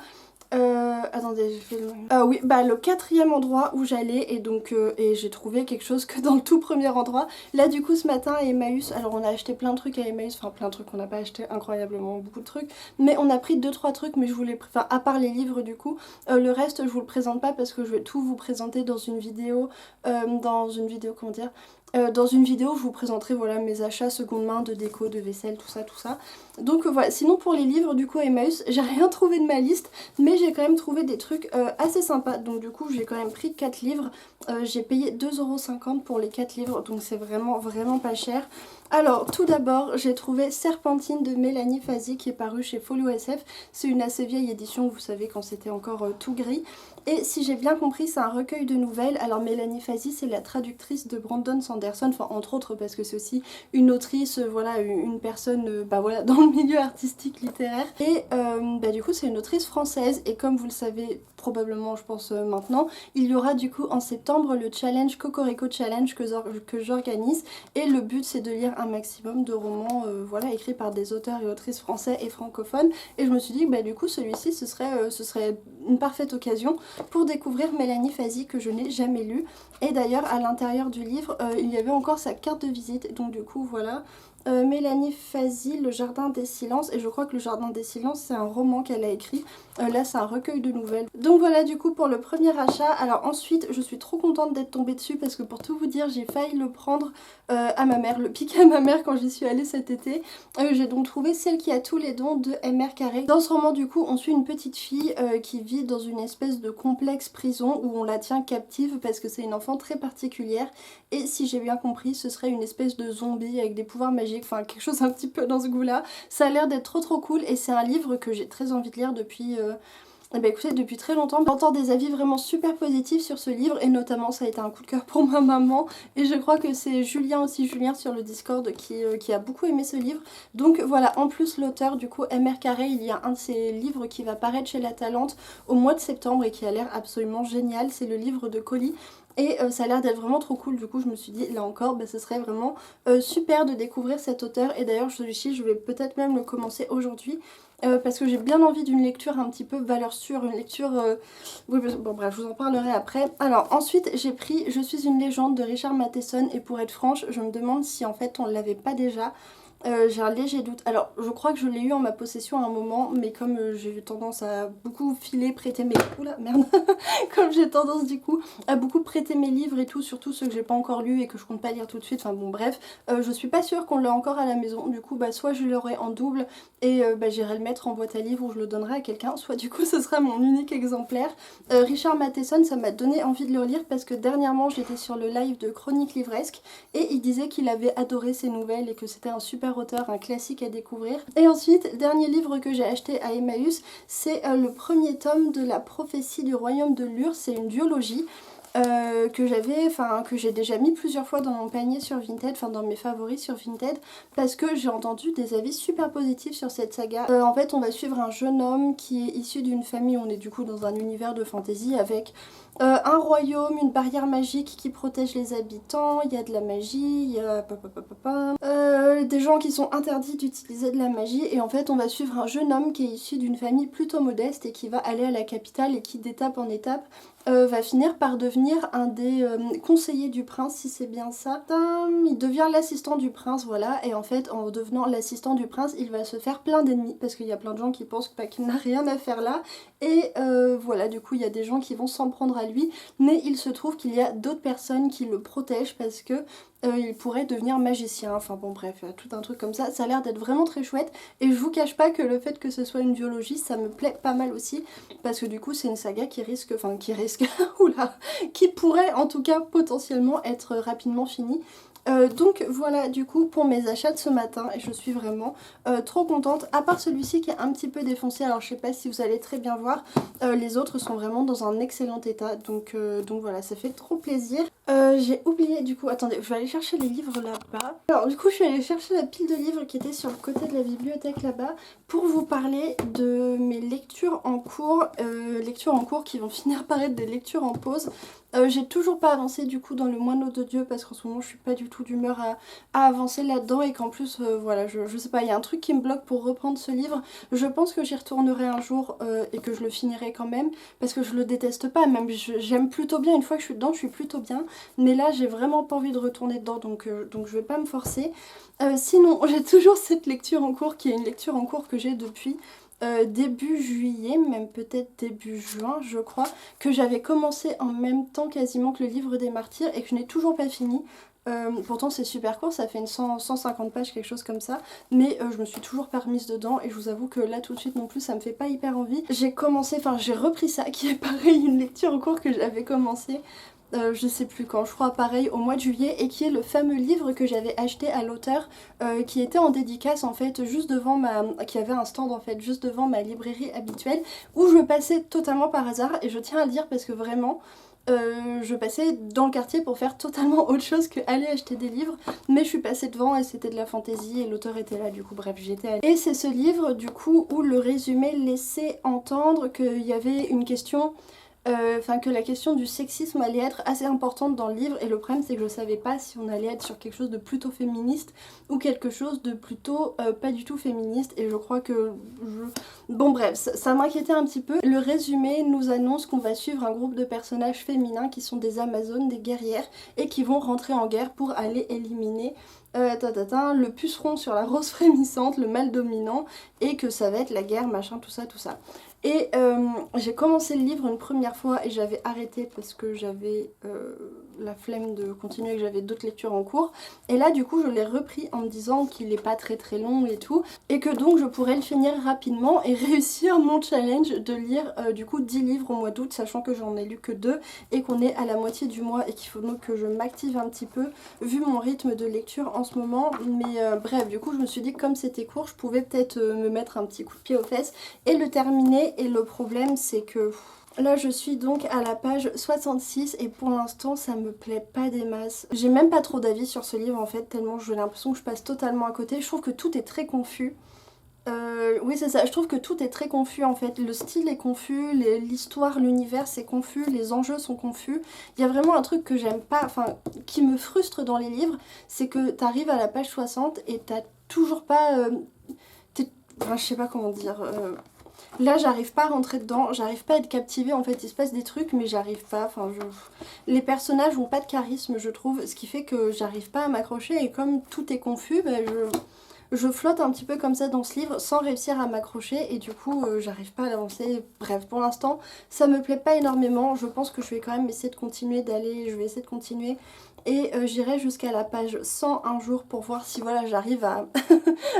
attendez, j'ai fait le... oui, bah le 4e endroit où j'allais et donc et j'ai trouvé quelque chose que dans le tout premier endroit. Là du coup ce matin à Emmaüs, alors on a acheté plein de trucs à Emmaüs, enfin plein de trucs, on n'a pas acheté incroyablement beaucoup de trucs, mais on a pris 2-3 trucs, mais je voulais, enfin à part les livres du coup, le reste je vous le présente pas parce que je vais tout vous présenter dans une vidéo, comment dire, dans une vidéo je vous présenterai voilà mes achats seconde main de déco, de vaisselle, tout ça. Donc voilà, sinon pour les livres du coup Emmaüs, j'ai rien trouvé de ma liste, mais j'ai quand même trouvé des trucs assez sympas. Donc du coup j'ai quand même pris 4 livres, j'ai payé 2,50 € pour les 4 livres, donc c'est vraiment pas cher. Alors, tout d'abord, j'ai trouvé Serpentine de Mélanie Fazi qui est paru chez Folio SF. C'est une assez vieille édition, vous savez, quand c'était encore tout gris. Et si j'ai bien compris, c'est un recueil de nouvelles. Alors, Mélanie Fazi, c'est la traductrice de Brandon Sanderson, enfin, entre autres, parce que c'est aussi une autrice, voilà, une personne, bah voilà, dans le milieu artistique littéraire. Et bah, du coup, c'est une autrice française. Et comme vous le savez, probablement, je pense maintenant, il y aura du coup en septembre le challenge Cocorico Challenge que j'organise. Et le but, c'est de lire un maximum de romans voilà, écrits par des auteurs et autrices français et francophones. Et je me suis dit que bah, du coup, celui-ci, ce serait une parfaite occasion pour découvrir Mélanie Fazi que je n'ai jamais lu. Et d'ailleurs, à l'intérieur du livre, il y avait encore sa carte de visite. Donc du coup, voilà. Mélanie Fazi, Le Jardin des Silences, et je crois que Le Jardin des Silences c'est un roman qu'elle a écrit, là c'est un recueil de nouvelles. Donc voilà du coup pour le premier achat. Alors ensuite je suis trop contente d'être tombée dessus parce que pour tout vous dire j'ai failli le prendre à ma mère, le piquer à ma mère quand j'y suis allée cet été. J'ai donc trouvé Celle qui a tous les dons de M.R. Carré. Dans ce roman du coup on suit une petite fille qui vit dans une espèce de complexe prison où on la tient captive parce que c'est une enfant très particulière et si j'ai bien compris ce serait une espèce de zombie avec des pouvoirs magiques, enfin quelque chose un petit peu dans ce goût là. Ça a l'air d'être trop cool et c'est un livre que j'ai très envie de lire depuis... bah écoutez, depuis très longtemps, j'entends des avis vraiment super positifs sur ce livre et notamment ça a été un coup de cœur pour ma maman et je crois que c'est Julien aussi, Julien sur le Discord qui a beaucoup aimé ce livre. Donc voilà, en plus l'auteur du coup M.R. Carré, il y a un de ses livres qui va paraître chez La Talente au mois de septembre et qui a l'air absolument génial, c'est le livre de Colis. Et ça a l'air d'être vraiment trop cool, du coup je me suis dit là encore bah, ce serait vraiment super de découvrir cet auteur. Et d'ailleurs celui-ci je vais peut-être même le commencer aujourd'hui parce que j'ai bien envie d'une lecture un petit peu valeur sûre, une lecture... Oui, bon bref, je vous en parlerai après. Alors ensuite j'ai pris Je suis une légende de Richard Matheson et pour être franche je me demande si en fait on l'avait pas déjà. J'ai un léger doute. Alors, je crois que je l'ai eu en ma possession à un moment, mais comme j'ai eu tendance à beaucoup filer, prêter mes... Oula, merde. Comme j'ai tendance du coup à beaucoup prêter mes livres et tout, surtout ceux que j'ai pas encore lus et que je compte pas lire tout de suite, enfin bon bref, je suis pas sûre qu'on l'a encore à la maison. Du coup, bah soit je l'aurai en double et bah, j'irai le mettre en boîte à livres ou je le donnerai à quelqu'un, soit du coup ce sera mon unique exemplaire. Richard Matheson, ça m'a donné envie de le relire parce que dernièrement j'étais sur le live de Chronique Livresque et il disait qu'il avait adoré ses nouvelles et que c'était un super auteur, un classique à découvrir. Et ensuite, dernier livre que j'ai acheté à Emmaüs, c'est le premier tome de La prophétie du royaume de Lur, c'est une duologie. Que j'ai déjà mis plusieurs fois dans mon panier sur Vinted, enfin dans mes favoris sur Vinted, parce que j'ai entendu des avis super positifs sur cette saga. En fait, on va suivre un jeune homme qui est issu d'une famille, on est du coup dans un univers de fantasy avec un royaume, une barrière magique qui protège les habitants, il y a de la magie, il y a des gens qui sont interdits d'utiliser de la magie et en fait on va suivre un jeune homme qui est issu d'une famille plutôt modeste et qui va aller à la capitale et qui d'étape en étape va finir par devenir un des conseillers du prince, si c'est bien ça. Il devient l'assistant du prince, voilà, et en fait en devenant l'assistant du prince il va se faire plein d'ennemis parce qu'il y a plein de gens qui pensent qu'il n'a rien à faire là et voilà, du coup il y a des gens qui vont s'en prendre à lui, mais il se trouve qu'il y a d'autres personnes qui le protègent parce que il pourrait devenir magicien, enfin bon bref, tout un truc comme ça. Ça a l'air d'être vraiment très chouette et je vous cache pas que le fait que ce soit une duologie ça me plaît pas mal aussi parce que du coup c'est une saga qui risque, oula, qui pourrait en tout cas potentiellement être rapidement finie. Donc voilà du coup pour mes achats de ce matin et je suis vraiment trop contente, à part celui-ci qui est un petit peu défoncé, alors je sais pas si vous allez très bien voir, les autres sont vraiment dans un excellent état donc voilà, ça fait trop plaisir. J'ai oublié du coup, attendez, je vais aller chercher les livres là-bas. Alors du coup je suis allée chercher la pile de livres qui était sur le côté de la bibliothèque là-bas pour vous parler de mes lectures en cours qui vont finir par être des lectures en pause. J'ai toujours pas avancé du coup dans Le Moineau de Dieu parce qu'en ce moment je suis pas du tout d'humeur à avancer là-dedans et qu'en plus voilà, je sais pas, il y a un truc qui me bloque pour reprendre ce livre. Je pense que j'y retournerai un jour et que je le finirai quand même parce que je le déteste pas, même j'aime plutôt bien, une fois que je suis dedans je suis plutôt bien, mais là j'ai vraiment pas envie de retourner dedans donc je vais pas me forcer. Sinon j'ai toujours cette lecture en cours qui est une lecture en cours que j'ai depuis début juillet, même peut-être début juin je crois, que j'avais commencé en même temps quasiment que le livre des martyrs et que je n'ai toujours pas fini. Pourtant c'est super court, ça fait une 150 pages, quelque chose comme ça, mais je me suis toujours pas remise dedans et je vous avoue que là tout de suite non plus ça me fait pas hyper envie. J'ai repris ça qui est pareil, une lecture en cours que j'avais commencé je sais plus quand, je crois pareil au mois de juillet, et qui est le fameux livre que j'avais acheté à l'auteur, qui était en dédicace en fait, juste devant qui avait un stand en fait, juste devant ma librairie habituelle, où je passais totalement par hasard, et je tiens à le dire parce que vraiment, je passais dans le quartier pour faire totalement autre chose que aller acheter des livres, mais je suis passée devant et c'était de la fantaisie et l'auteur était là, du coup bref j'y étais allée. Et c'est ce livre du coup où le résumé laissait entendre qu'il y avait une question, enfin que la question du sexisme allait être assez importante dans le livre, et le problème c'est que je savais pas si on allait être sur quelque chose de plutôt féministe ou quelque chose de plutôt pas du tout féministe, et je crois que bon bref, ça m'inquiétait un petit peu. Le résumé nous annonce qu'on va suivre un groupe de personnages féminins qui sont des amazones, des guerrières, et qui vont rentrer en guerre pour aller éliminer le puceron sur la rose frémissante, le mâle dominant, et que ça va être la guerre, machin, tout ça, tout ça. Et j'ai commencé le livre une première fois et j'avais arrêté parce que j'avais la flemme de continuer, que j'avais d'autres lectures en cours. Et là du coup je l'ai repris en me disant qu'il est pas très très long et tout, et que donc je pourrais le finir rapidement et réussir mon challenge de lire du coup 10 livres au mois d'août, sachant que j'en ai lu que 2 et qu'on est à la moitié du mois et qu'il faut donc que je m'active un petit peu vu mon rythme de lecture en ce moment. Mais bref, du coup je me suis dit que comme c'était court, je pouvais peut-être me mettre un petit coup de pied aux fesses et le terminer. Et le problème c'est que là je suis donc à la page 66 et pour l'instant ça me plaît pas des masses. J'ai même pas trop d'avis sur ce livre en fait, tellement j'ai l'impression que je passe totalement à côté. Je trouve que tout est très confus. Oui c'est ça, je trouve que tout est très confus en fait. Le style est confus, l'histoire, l'univers c'est confus, les enjeux sont confus. Il y a vraiment un truc que j'aime pas, enfin qui me frustre dans les livres, c'est que t'arrives à la page 60 et t'as toujours pas... Enfin, je sais pas comment dire... Là, j'arrive pas à rentrer dedans, j'arrive pas à être captivée. En fait, il se passe des trucs, mais j'arrive pas. Enfin, les personnages ont pas de charisme, je trouve, ce qui fait que j'arrive pas à m'accrocher. Et comme tout est confus, bah, je flotte un petit peu comme ça dans ce livre sans réussir à m'accrocher. Et du coup, j'arrive pas à avancer. Bref, pour l'instant, ça me plaît pas énormément. Je pense que je vais quand même essayer de continuer d'aller. Je vais essayer de continuer. Et j'irai jusqu'à la page 100 un jour pour voir si voilà j'arrive à,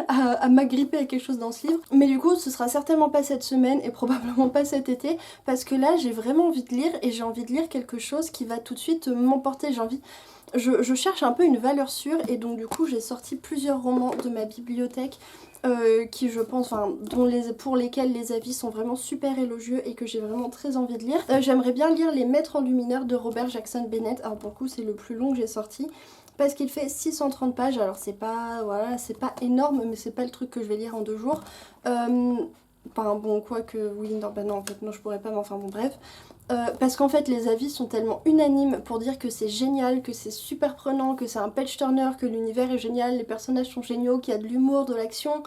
à m'agripper à quelque chose dans ce livre. Mais du coup ce sera certainement pas cette semaine et probablement pas cet été, parce que là j'ai vraiment envie de lire et j'ai envie de lire quelque chose qui va tout de suite m'emporter. J'ai envie... Je cherche un peu une valeur sûre et donc du coup j'ai sorti plusieurs romans de ma bibliothèque qui je pense, enfin pour lesquels les avis sont vraiment super élogieux et que j'ai vraiment très envie de lire. J'aimerais bien lire Les Maîtres enlumineurs de Robert Jackson Bennett. Alors pour le coup c'est le plus long que j'ai sorti parce qu'il fait 630 pages, alors c'est pas, voilà, c'est pas énorme mais c'est pas le truc que je vais lire en 2 jours. Enfin bon, quoi que oui, non, bah non en fait non je pourrais pas, mais enfin bon bref. Parce qu'en fait les avis sont tellement unanimes pour dire que c'est génial, que c'est super prenant, que c'est un page turner, que l'univers est génial, les personnages sont géniaux, qu'il y a de l'humour, de l'action,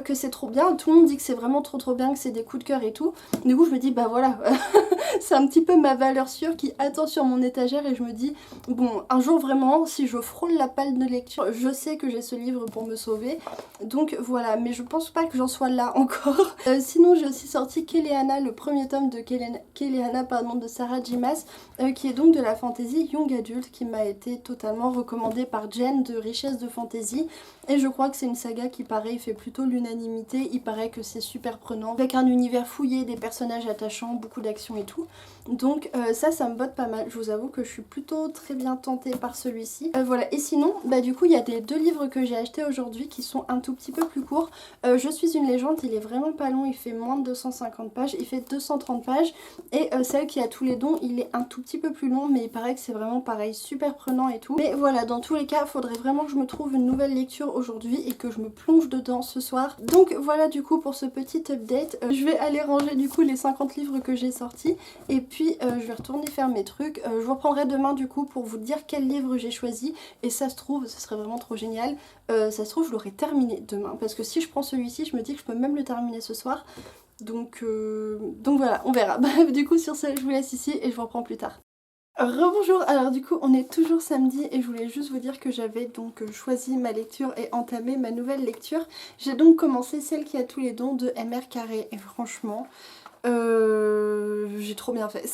que c'est trop bien. Tout le monde dit que c'est vraiment trop bien, que c'est des coups de cœur et tout. Du coup je me dis bah voilà, c'est un petit peu ma valeur sûre qui attend sur mon étagère et je me dis bon un jour vraiment si je frôle la palle de lecture, je sais que j'ai ce livre pour me sauver. Donc voilà, mais je pense pas que j'en sois là encore. Sinon j'ai aussi sorti Kéléana, le premier tome de Kéléana pardon, de Sarah J. Maas, qui est donc de la fantasy young adult, qui m'a été totalement recommandée par Jen de Richesse de Fantasy. Et je crois que c'est une saga qui pareil fait plutôt l'unanimité. Il paraît que c'est super prenant, avec un univers fouillé, des personnages attachants, beaucoup d'action et tout. Donc ça me botte pas mal. Je vous avoue que je suis plutôt très bien tentée par celui-ci. Voilà, et sinon, bah du coup il y a des 2 livres que j'ai achetés aujourd'hui qui sont un tout petit peu plus courts. Je suis une légende, il est vraiment pas long, il fait moins de 250 pages, il fait 230 pages. Et celle qui a tous les dons, il est un tout petit peu plus long, mais il paraît que c'est vraiment pareil, super prenant et tout. Mais voilà, dans tous les cas, il faudrait vraiment que je me trouve une nouvelle lecture aujourd'hui et que je me plonge dedans ce soir. Donc voilà du coup pour ce petit update. Je vais aller ranger du coup les 50 livres que j'ai sortis et puis je vais retourner faire mes trucs. Je vous reprendrai demain du coup pour vous dire quel livre j'ai choisi, et ça se trouve, ce serait vraiment trop génial, ça se trouve je l'aurai terminé demain, parce que si je prends celui-ci, je me dis que je peux même le terminer ce soir. Donc voilà, on verra. Bref, du coup sur ce, je vous laisse ici et je vous reprends plus tard. Rebonjour, alors du coup on est toujours samedi et je voulais juste vous dire que j'avais donc choisi ma lecture et entamé ma nouvelle lecture. J'ai donc commencé Celle qui a tous les dons de M.R. Carré et franchement j'ai trop bien fait.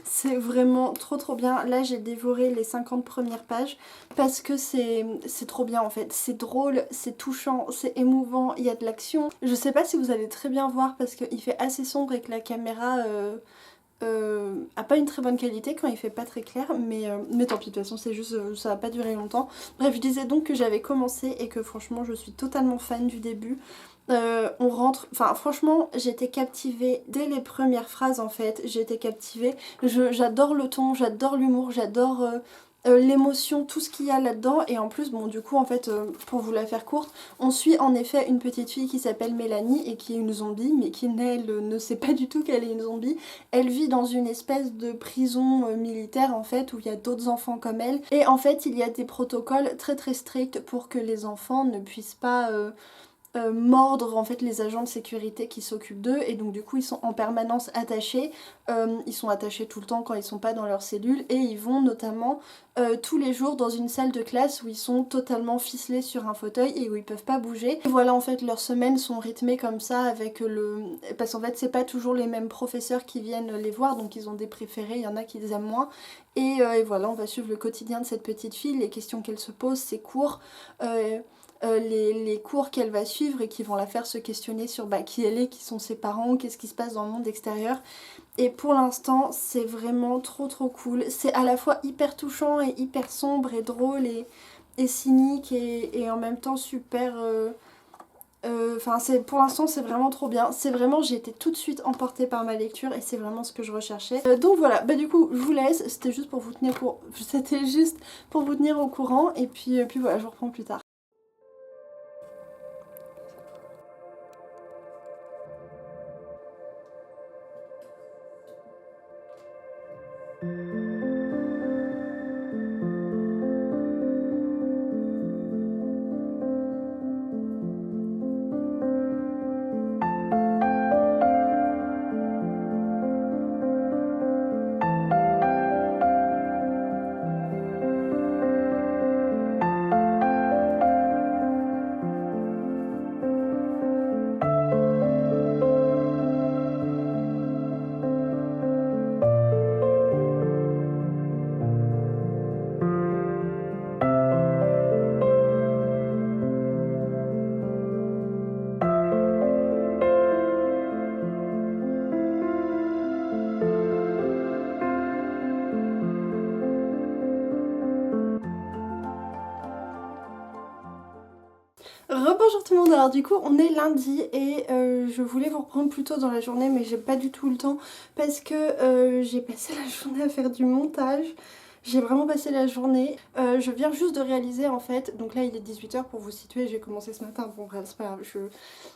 C'est vraiment trop bien. Là j'ai dévoré les 50 premières pages parce que c'est trop bien en fait. C'est drôle, c'est touchant, c'est émouvant, il y a de l'action. Je sais pas si vous allez très bien voir parce qu'il fait assez sombre et que la caméra a pas une très bonne qualité quand il fait pas très clair, mais tant pis, de toute façon c'est juste, ça va pas durer longtemps. Bref, je disais donc que j'avais commencé et que franchement je suis totalement fan du début. On rentre, enfin franchement j'étais captivée dès les premières phrases en fait, j'étais captivée. J'adore le ton, j'adore l'humour, j'adore l'émotion, tout ce qu'il y a là-dedans. Et en plus, bon du coup en fait, pour vous la faire courte, on suit en effet une petite fille qui s'appelle Mélanie et qui est une zombie, mais qui elle ne sait pas du tout qu'elle est une zombie. Elle vit dans une espèce de prison militaire en fait, où il y a d'autres enfants comme elle. Et en fait il y a des protocoles très très stricts pour que les enfants ne puissent pas mordre en fait les agents de sécurité qui s'occupent d'eux, et donc du coup ils sont en permanence attachés, ils sont attachés tout le temps quand ils sont pas dans leur cellule, et ils vont notamment tous les jours dans une salle de classe où ils sont totalement ficelés sur un fauteuil et où ils peuvent pas bouger. Et voilà, en fait leurs semaines sont rythmées comme ça avec parce qu'en fait c'est pas toujours les mêmes professeurs qui viennent les voir, donc ils ont des préférés, il y en a qui les aiment moins, et voilà, on va suivre le quotidien de cette petite fille, les questions qu'elle se pose, ses cours, les cours qu'elle va suivre et qui vont la faire se questionner sur qui elle est, qui sont ses parents, qu'est-ce qui se passe dans le monde extérieur. Et pour l'instant c'est vraiment trop cool, c'est à la fois hyper touchant et hyper sombre et drôle et cynique et en même temps super... Enfin pour l'instant c'est vraiment trop bien, c'est vraiment, j'ai été tout de suite emportée par ma lecture et c'est vraiment ce que je recherchais. Donc voilà, du coup je vous laisse, c'était juste pour vous tenir au courant, et puis voilà, je vous reprends plus tard. Rebonjour tout le monde, alors du coup on est lundi et je voulais vous reprendre plus tôt dans la journée, mais j'ai pas du tout le temps parce que j'ai passé la journée à faire du montage. J'ai vraiment passé la journée, je viens juste de réaliser en fait, donc là il est 18h pour vous situer, j'ai commencé ce matin, bon bref c'est pas grave,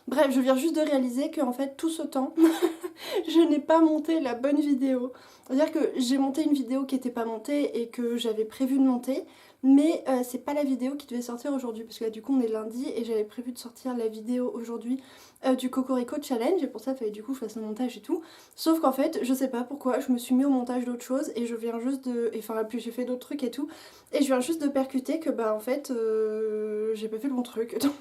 bref je viens juste de réaliser que en fait tout ce temps je n'ai pas monté la bonne vidéo. C'est-à-dire que j'ai monté une vidéo qui était pas montée et que j'avais prévu de monter, mais c'est pas la vidéo qui devait sortir aujourd'hui, parce que là du coup on est lundi et j'avais prévu de sortir la vidéo aujourd'hui du Cocorico Challenge, et pour ça il fallait du coup que je fasse le montage et tout. Sauf qu'en fait je sais pas pourquoi je me suis mis au montage d'autres choses et je viens juste de... Enfin puis j'ai fait d'autres trucs et tout, et je viens juste de percuter que en fait j'ai pas fait le bon truc. Donc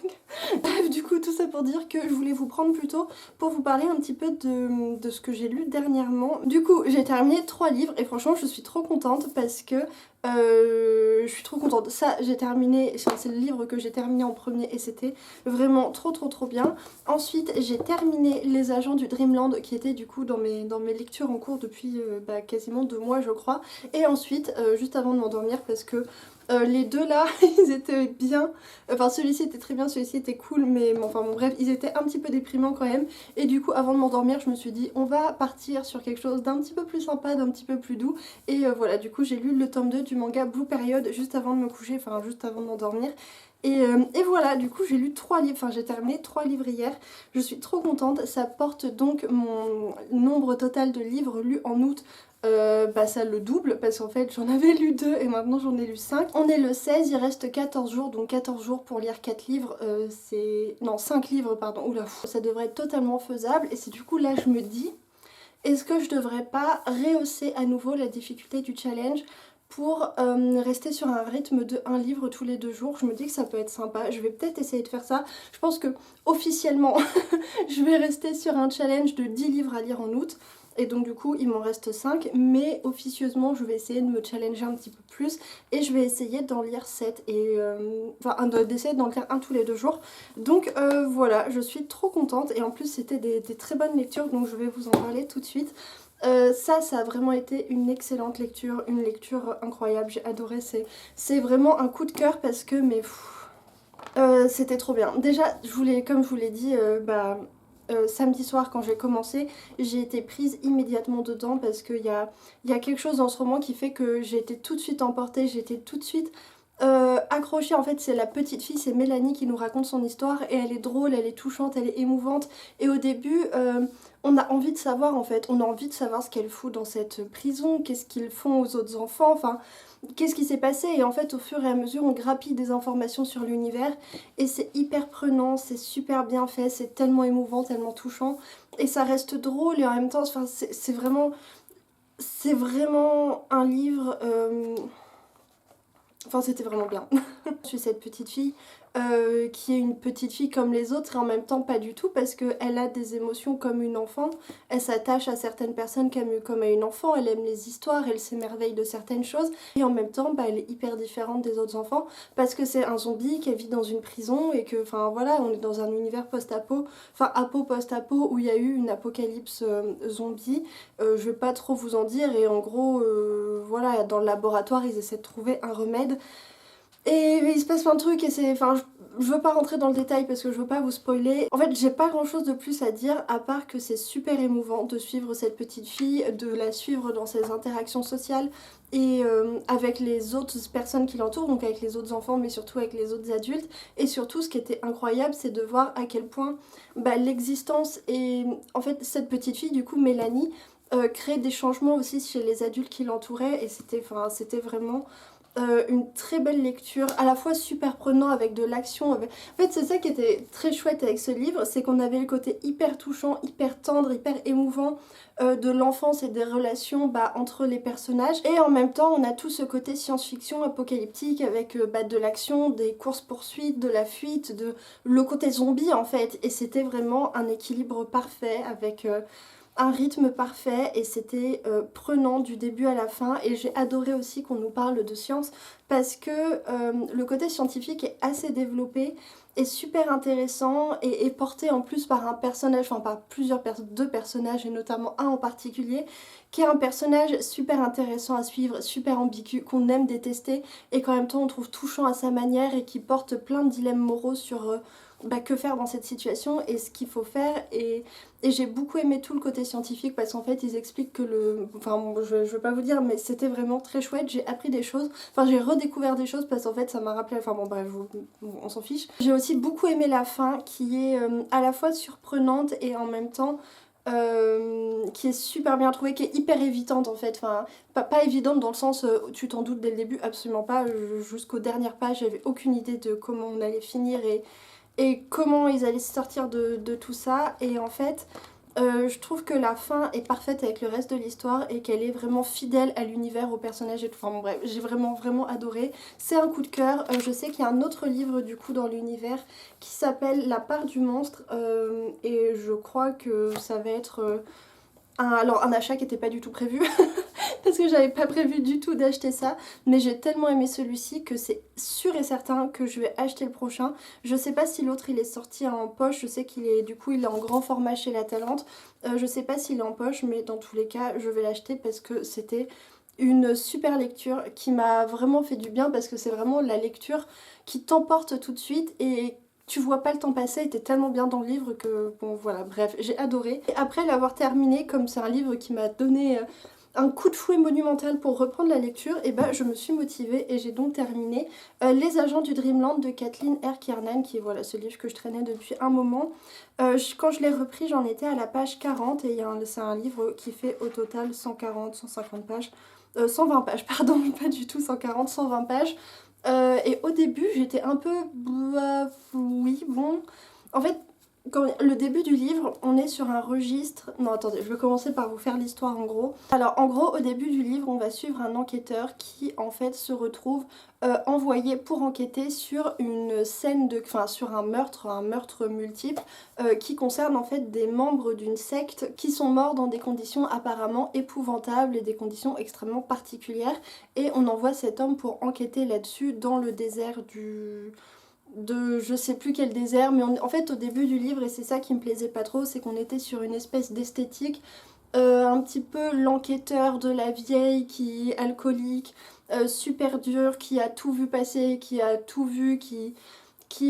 bref, du coup tout ça pour dire que je voulais vous prendre plus tôt pour vous parler un petit peu de ce que j'ai lu dernièrement. Du coup j'ai terminé 3 livres et franchement je suis trop contente parce que je suis trop contente. Ça j'ai terminé, c'est le livre que j'ai terminé en premier et c'était vraiment trop bien. Ensuite j'ai terminé Les Agents du Dreamland qui était du coup dans mes lectures en cours depuis quasiment 2 mois je crois. Et ensuite juste avant de m'endormir, parce que les deux là ils étaient bien, enfin celui-ci était très bien, celui-ci était cool, mais enfin bon bref ils étaient un petit peu déprimants quand même, et du coup avant de m'endormir je me suis dit on va partir sur quelque chose d'un petit peu plus sympa, d'un petit peu plus doux, et voilà du coup j'ai lu le tome 2 du manga Blue Period juste avant de me coucher, enfin juste avant de m'endormir. Et voilà, du coup j'ai lu 3 livres, enfin j'ai terminé 3 livres hier, je suis trop contente, ça porte donc mon nombre total de livres lus en août, ça le double, parce qu'en fait j'en avais lu 2 et maintenant j'en ai lu 5. On est le 16, il reste 14 jours, donc 14 jours pour lire 4 livres, non 5 livres pardon, oula, ça devrait être totalement faisable, et c'est du coup là je me dis, est-ce que je devrais pas rehausser à nouveau la difficulté du challenge pour rester sur un rythme de 1 livre tous les 2 jours. Je me dis que ça peut être sympa, je vais peut-être essayer de faire ça. Je pense que officiellement je vais rester sur un challenge de 10 livres à lire en août, et donc du coup il m'en reste 5, mais officieusement je vais essayer de me challenger un petit peu plus et je vais essayer d'en lire 7 et d'essayer d'en lire 1 tous les 2 jours. Donc voilà, je suis trop contente, et en plus c'était des très bonnes lectures, donc je vais vous en parler tout de suite. Ça a vraiment été une excellente lecture, une lecture incroyable, j'ai adoré, c'est vraiment un coup de cœur parce que, mais c'était trop bien. Déjà, comme je vous l'ai dit, samedi soir quand j'ai commencé, j'ai été prise immédiatement dedans parce qu'il y a quelque chose dans ce roman qui fait que j'ai été tout de suite emportée, j'ai été tout de suite accrochée. En fait, c'est la petite fille, c'est Mélanie qui nous raconte son histoire et elle est drôle, elle est touchante, elle est émouvante. Et au début, on a envie de savoir en fait, on a envie de savoir ce qu'elle fout dans cette prison, qu'est-ce qu'ils font aux autres enfants, enfin, qu'est-ce qui s'est passé. Et en fait, au fur et à mesure, on grappille des informations sur l'univers et c'est hyper prenant, c'est super bien fait, c'est tellement émouvant, tellement touchant et ça reste drôle et en même temps, enfin, c'est vraiment un livre. Enfin, c'était vraiment bien. Je suis cette petite fille qui est une petite fille comme les autres et en même temps pas du tout parce qu'elle a des émotions comme une enfant. Elle s'attache à certaines personnes comme à une enfant, elle aime les histoires, elle s'émerveille de certaines choses et en même temps elle est hyper différente des autres enfants parce que c'est un zombie qui vit dans une prison et que, enfin voilà, on est dans un univers post-apo, enfin post-apo où il y a eu une apocalypse zombie. Je vais pas trop vous en dire et en gros, voilà, dans le laboratoire ils essaient de trouver un remède. Et il se passe plein de trucs et c'est... Enfin, je veux pas rentrer dans le détail parce que je veux pas vous spoiler. En fait, j'ai pas grand chose de plus à dire à part que c'est super émouvant de suivre cette petite fille, de la suivre dans ses interactions sociales et avec les autres personnes qui l'entourent, donc avec les autres enfants mais surtout avec les autres adultes. Et surtout, ce qui était incroyable, c'est de voir à quel point l'existence et... En fait, cette petite fille, du coup, Mélanie, crée des changements aussi chez les adultes qui l'entouraient et c'était vraiment... une très belle lecture, à la fois super prenant avec de l'action. En fait, c'est ça qui était très chouette avec ce livre, c'est qu'on avait le côté hyper touchant, hyper tendre, hyper émouvant de l'enfance et des relations entre les personnages. Et en même temps, on a tout ce côté science-fiction apocalyptique avec de l'action, des courses-poursuites, de la fuite, le côté zombie en fait. Et c'était vraiment un équilibre parfait avec... un rythme parfait et c'était prenant du début à la fin et j'ai adoré aussi qu'on nous parle de science parce que le côté scientifique est assez développé et super intéressant et est porté en plus par un personnage, enfin par deux personnages et notamment un en particulier qui est un personnage super intéressant à suivre, super ambigu, qu'on aime détester et qu'en même temps on trouve touchant à sa manière et qui porte plein de dilemmes moraux sur que faire dans cette situation et ce qu'il faut faire et j'ai beaucoup aimé tout le côté scientifique parce qu'en fait ils expliquent que Enfin bon, je vais pas vous dire mais c'était vraiment très chouette, j'ai appris des choses, enfin j'ai redécouvert des choses parce qu'en fait ça m'a rappelé, enfin bon bref, on s'en fiche. J'ai aussi beaucoup aimé la fin qui est à la fois surprenante et en même temps qui est super bien trouvée, qui est hyper évitante en fait, enfin pas évidente dans le sens tu t'en doutes dès le début, absolument pas, jusqu'aux dernières pages j'avais aucune idée de comment on allait finir et comment ils allaient sortir de tout ça et en fait je trouve que la fin est parfaite avec le reste de l'histoire et qu'elle est vraiment fidèle à l'univers, au personnage et tout. Enfin bon, bref, j'ai vraiment vraiment adoré. C'est un coup de cœur. Je sais qu'il y a un autre livre du coup dans l'univers qui s'appelle La part du monstre et je crois que ça va être un achat qui n'était pas du tout prévu parce que j'avais pas prévu du tout d'acheter ça mais j'ai tellement aimé celui-ci que c'est sûr et certain que je vais acheter le prochain. Je sais pas si l'autre il est sorti en poche, je sais qu'il est du coup il est en grand format chez La Talente, je sais pas s'il est en poche mais dans tous les cas je vais l'acheter parce que c'était une super lecture qui m'a vraiment fait du bien parce que c'est vraiment la lecture qui t'emporte tout de suite et tu vois pas le temps passer et t'es tellement bien dans le livre que bon voilà bref j'ai adoré. Et après l'avoir terminé, comme c'est un livre qui m'a donné un coup de fouet monumental pour reprendre la lecture, et je me suis motivée et j'ai donc terminé Les Agents du Dreamland de Kathleen R. Kiernan qui est voilà ce livre que je traînais depuis un moment. Quand je l'ai repris j'en étais à la page 40 et c'est un livre qui fait au total 140, 150 pages. 120 pages, pardon, pas du tout 140, 120 pages. Et au début, j'étais un peu... oui, bon... En fait, le début du livre, on est sur un registre... Non, attendez, je vais commencer par vous faire l'histoire en gros. Alors, en gros, au début du livre, on va suivre un enquêteur qui, en fait, se retrouve envoyé pour enquêter sur une scène de... Enfin, sur un meurtre multiple, qui concerne, en fait, des membres d'une secte qui sont morts dans des conditions apparemment épouvantables et des conditions extrêmement particulières. Et on envoie cet homme pour enquêter là-dessus dans le désert de je sais plus quel désert, mais en fait au début du livre, et c'est ça qui me plaisait pas trop, c'est qu'on était sur une espèce d'esthétique un petit peu l'enquêteur de la vieille qui est alcoolique, super dur, qui a tout vu passer, qui a tout vu, qui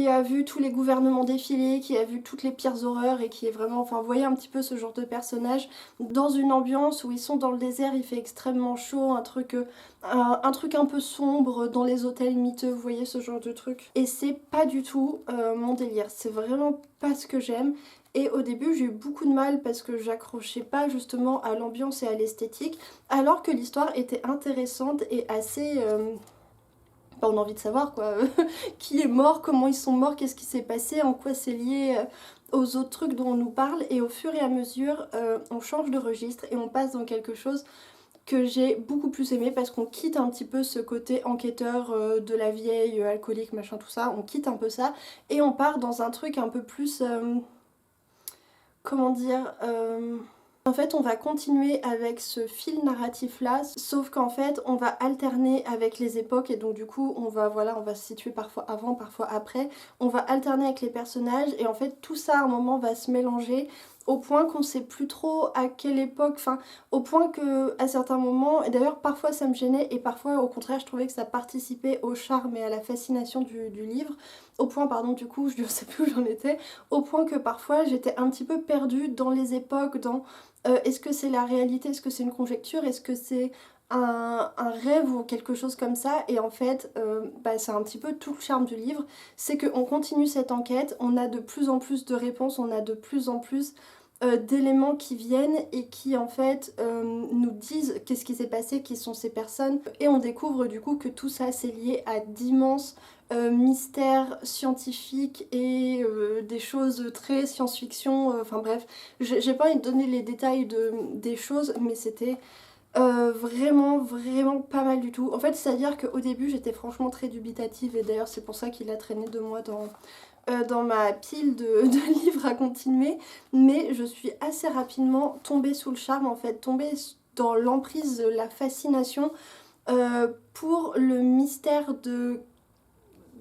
a vu tous les gouvernements défiler, qui a vu toutes les pires horreurs et qui est vraiment, enfin vous voyez un petit peu ce genre de personnage dans une ambiance où ils sont dans le désert, il fait extrêmement chaud, un truc un peu sombre dans les hôtels miteux, vous voyez ce genre de truc. Et c'est pas du tout mon délire, c'est vraiment pas ce que j'aime. Et au début j'ai eu beaucoup de mal parce que j'accrochais pas justement à l'ambiance et à l'esthétique, alors que l'histoire était intéressante et assez... on a envie de savoir quoi, qui est mort, comment ils sont morts, qu'est-ce qui s'est passé, en quoi c'est lié aux autres trucs dont on nous parle. Et au fur et à mesure, on change de registre et on passe dans quelque chose que j'ai beaucoup plus aimé parce qu'on quitte un petit peu ce côté enquêteur de la vieille, alcoolique, machin tout ça, on quitte un peu ça et on part dans un truc un peu plus... comment dire en fait, on va continuer avec ce fil narratif là, sauf qu'en fait, on va alterner avec les époques et donc du coup, on va se situer parfois avant, parfois après. On va alterner avec les personnages et en fait, tout ça à un moment va se mélanger au point qu'on sait plus trop à quelle époque, enfin au point que à certains moments, et d'ailleurs parfois ça me gênait et parfois au contraire je trouvais que ça participait au charme et à la fascination du livre, au point pardon du coup je ne sais plus où j'en étais, au point que parfois j'étais un petit peu perdue dans les époques, dans est-ce que c'est la réalité, est-ce que c'est une conjecture, est-ce que c'est un rêve ou quelque chose comme ça. Et en fait c'est un petit peu tout le charme du livre, c'est qu'on continue cette enquête, on a de plus en plus de réponses, on a de plus en plus d'éléments qui viennent et qui en fait nous disent qu'est-ce qui s'est passé, qui sont ces personnes, et on découvre du coup que tout ça c'est lié à d'immenses mystères scientifiques et des choses très science-fiction, enfin bref, j'ai pas envie de donner les détails des choses, mais c'était vraiment pas mal du tout. En fait, c'est-à-dire qu'au début j'étais franchement très dubitative et d'ailleurs c'est pour ça qu'il a traîné 2 mois dans ma pile de livres à continuer, mais je suis assez rapidement tombée sous le charme en fait, tombée dans l'emprise de la fascination pour le mystère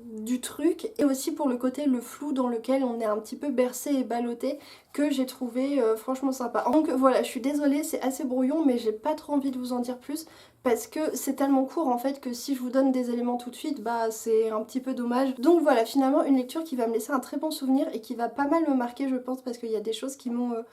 du truc et aussi pour le côté le flou dans lequel on est un petit peu bercé et ballotté, que j'ai trouvé franchement sympa. Donc voilà, je suis désolée, c'est assez brouillon mais j'ai pas trop envie de vous en dire plus parce que c'est tellement court en fait que si je vous donne des éléments tout de suite, bah c'est un petit peu dommage. Donc voilà, finalement une lecture qui va me laisser un très bon souvenir et qui va pas mal me marquer je pense, parce qu'il y a des choses qui m'ont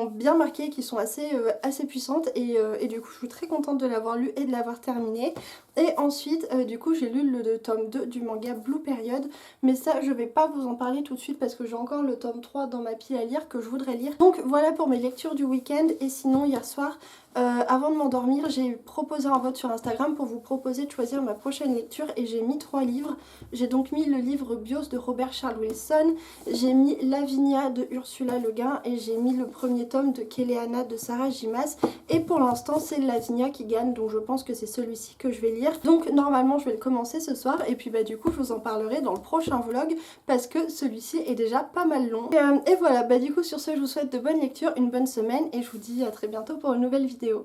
bien marqué, qui sont assez puissantes et du coup je suis très contente de l'avoir lu et de l'avoir terminé. Et ensuite du coup j'ai lu le tome 2 du manga Blue Period, mais ça je vais pas vous en parler tout de suite parce que j'ai encore le tome 3 dans ma pile à lire que je voudrais lire. Donc voilà pour mes lectures du week-end. Et sinon hier soir avant de m'endormir j'ai proposé un vote sur Instagram pour vous proposer de choisir ma prochaine lecture et j'ai mis 3 livres. J'ai donc mis le livre Bios de Robert Charles Wilson, j'ai mis Lavinia de Ursula Le Guin et j'ai mis le premier tome de Kéléana de Sarah Gimas. Et pour l'instant c'est Lavinia qui gagne, donc je pense que c'est celui-ci que je vais lire. Donc normalement je vais le commencer ce soir et puis du coup je vous en parlerai dans le prochain vlog parce que celui-ci est déjà pas mal long. Et voilà, du coup sur ce je vous souhaite de bonnes lectures, une bonne semaine et je vous dis à très bientôt pour une nouvelle vidéo.